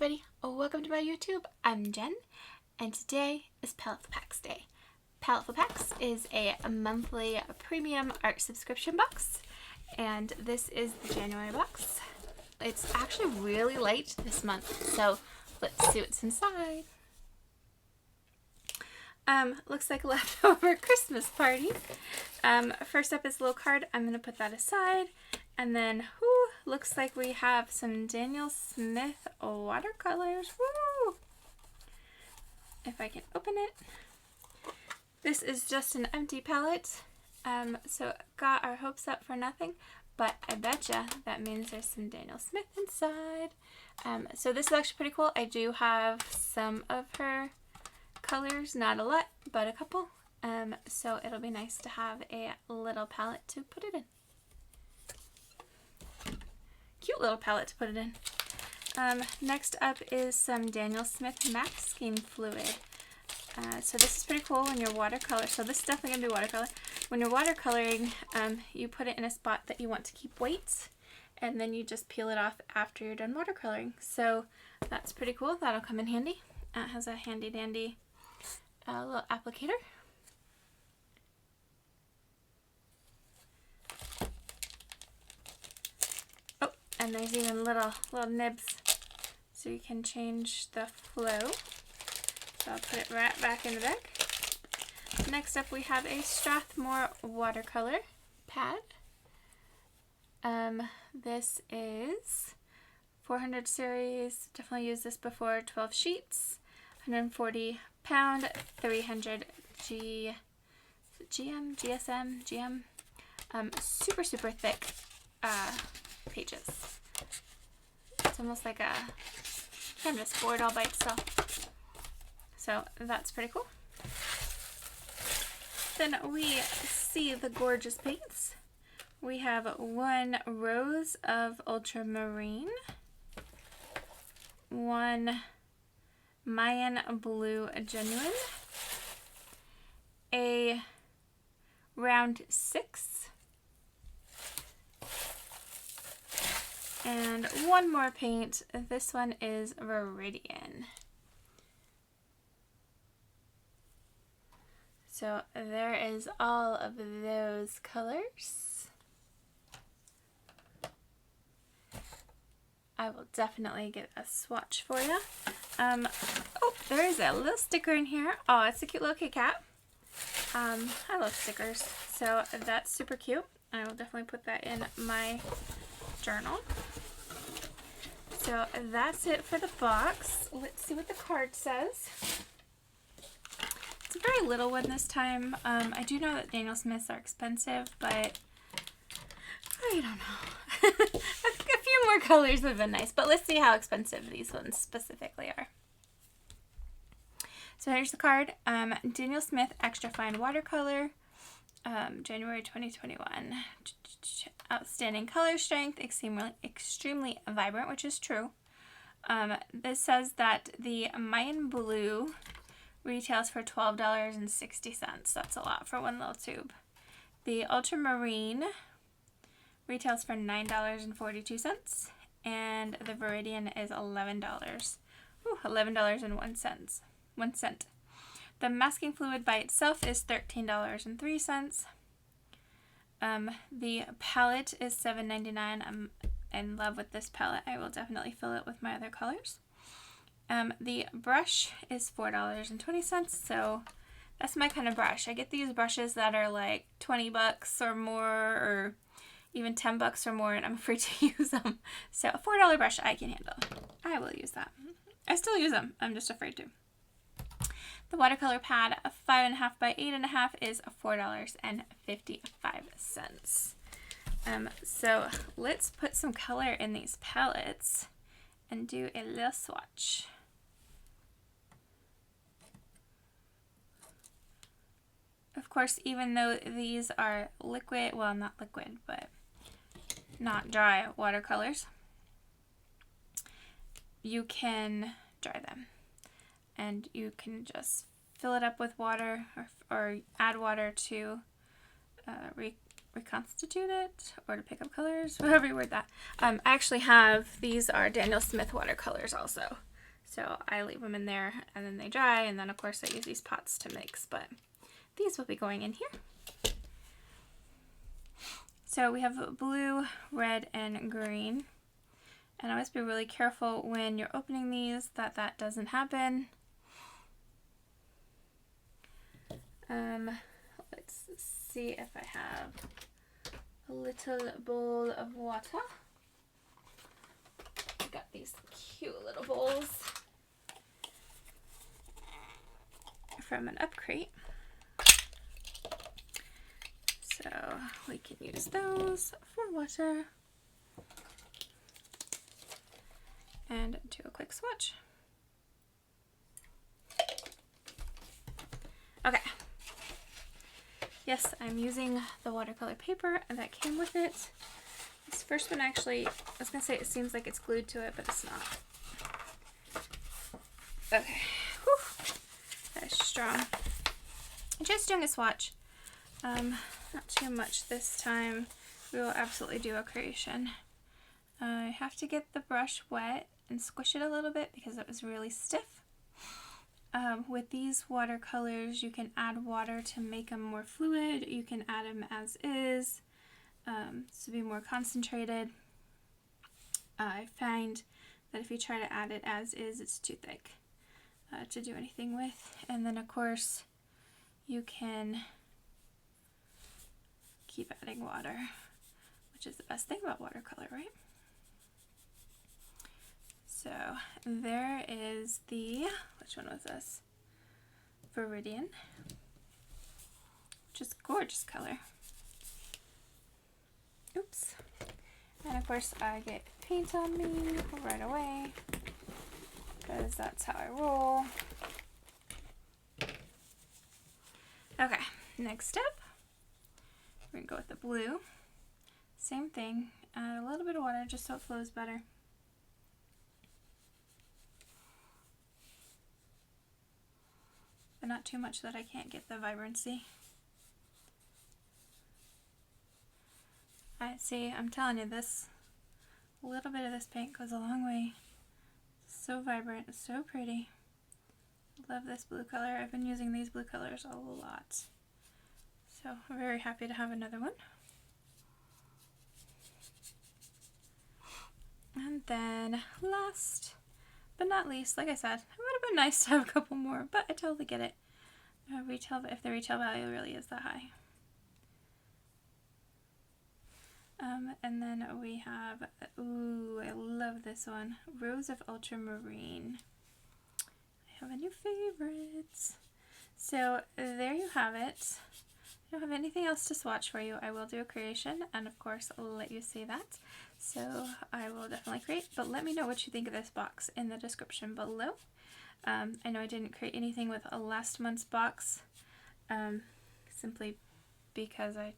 everybody, welcome to my YouTube. I'm Jen, and today is Paletteful Packs Day. Paletteful Packs is a monthly premium art subscription box, and this is the January box. It's actually really light this month, so let's see what's inside. Looks like a leftover Christmas party. First up is a little card. I'm going to put that aside. And then, looks like we have some Daniel Smith watercolors. Woo! If I can open it. This is just an empty palette. So got our hopes up for nothing. But I betcha that means there's some Daniel Smith inside. So this is actually pretty cool. I do have some of her colors, not a lot, but a couple. So it'll be nice to have a little palette to put it in. Cute little palette to put it in. Next up is some Daniel Smith masking fluid. So this is pretty cool when you're watercolor. So this is definitely going to be watercolor. When you're watercoloring, you put it in a spot that you want to keep white, and then you just peel it off after you're done watercoloring. So that's pretty cool. That'll come in handy. It has a handy dandy little applicator. Oh, and there's even little nibs so you can change the flow. So I'll put it right back in the bag. Next up we have a Strathmore watercolor pad. This is 400 series, definitely used this before, 12 sheets, 140 pound, 300 GSM, super thick pages. It's almost like a canvas board all by itself. So that's pretty cool. Then we see the gorgeous paints. We have one Rose of Ultramarine, one Mayan Blue Genuine, a Round 6, and one more paint. This one is Viridian. So there is all of those colors. I will definitely get a swatch for you. Oh, there is a little sticker in here. Oh, it's a cute little Kit Kat. I love stickers, so that's super cute. I will definitely put that in my journal. So that's it for the box. Let's see what the card says. It's a very little one this time. I do know that Daniel Smiths are expensive, but I don't know. A few more colors would have been nice, but let's see how expensive these ones specifically are. So here's the card. Daniel Smith Extra Fine Watercolor, January 2021. Outstanding color strength, extremely vibrant, which is true. This says that the Mayan Blue retails for $12.60. That's a lot for one little tube. The Ultramarine retails for $9.42, and the Viridian is $11. $11.01. The masking fluid by itself is $13.03. The palette is $7.99. I'm in love with this palette. I will definitely fill it with my other colors. The brush is $4.20, so that's my kind of brush. I get these brushes that are like 20 bucks or more, or even 10 bucks or more, and I'm afraid to use them. So a $4 brush I can handle. I will use that. I still use them. I'm just afraid to. The watercolor pad, 5.5 by 8.5, is $4.55. So let's put some color in these palettes and do a little swatch. Of course, even though these are liquid, well, not liquid, but not dry watercolors, you can dry them. And you can just fill it up with water, or add water to reconstitute it, or to pick up colors, whatever you word that. I actually have, these are Daniel Smith watercolors also. So I leave them in there and then they dry, and then of course I use these pots to mix, but these will be going in here. So we have blue, red, and green. And always be really careful when you're opening these that that doesn't happen. Let's see if I have a little bowl of water. I've got these cute little bowls from an up crate. So we can use those for water and do a quick swatch. Okay. Yes, I'm using the watercolor paper that came with it. This first one actually, I was going to say it seems like it's glued to it, but it's not. Okay. Whew. That is strong. I'm just doing a swatch. Not too much this time. We will absolutely do a creation. I have to get the brush wet and squish it a little bit because it was really stiff. With these watercolors, you can add water to make them more fluid. You can add them as is to be more concentrated. I find that if you try to add it as is, it's too thick to do anything with. And then of course, you can keep adding water, which is the best thing about watercolor, right? So there is the, which one was this? Viridian, which is a gorgeous color. Oops. And of course I get paint on me right away because that's how I roll. Okay, next up, we're gonna go with the blue. Same thing, add a little bit of water just so it flows better. But not too much that I can't get the vibrancy. See, I'm telling you, this, a little bit of this paint goes a long way. It's so vibrant, it's so pretty. Love this blue color. I've been using these blue colors a lot. So I'm very happy to have another one. And then last but not least, like I said, it would have been nice to have a couple more, but I totally get it. If the retail value really is that high. And then we have, ooh, I love this one, Rose of Ultramarine. I have a new favorite. So there you have it. I don't have anything else to swatch for you. I will do a creation, and of course I'll let you see that. So I will definitely create, but let me know what you think of this box in the description below. I know I didn't create anything with a last month's box, simply because I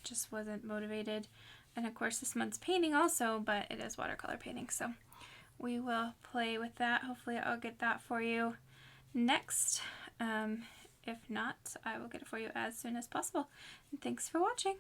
just wasn't motivated. And of course this month's painting also, but it is watercolor painting, so we will play with that. Hopefully I'll get that for you next. If not, I will get it for you as soon as possible. And thanks for watching.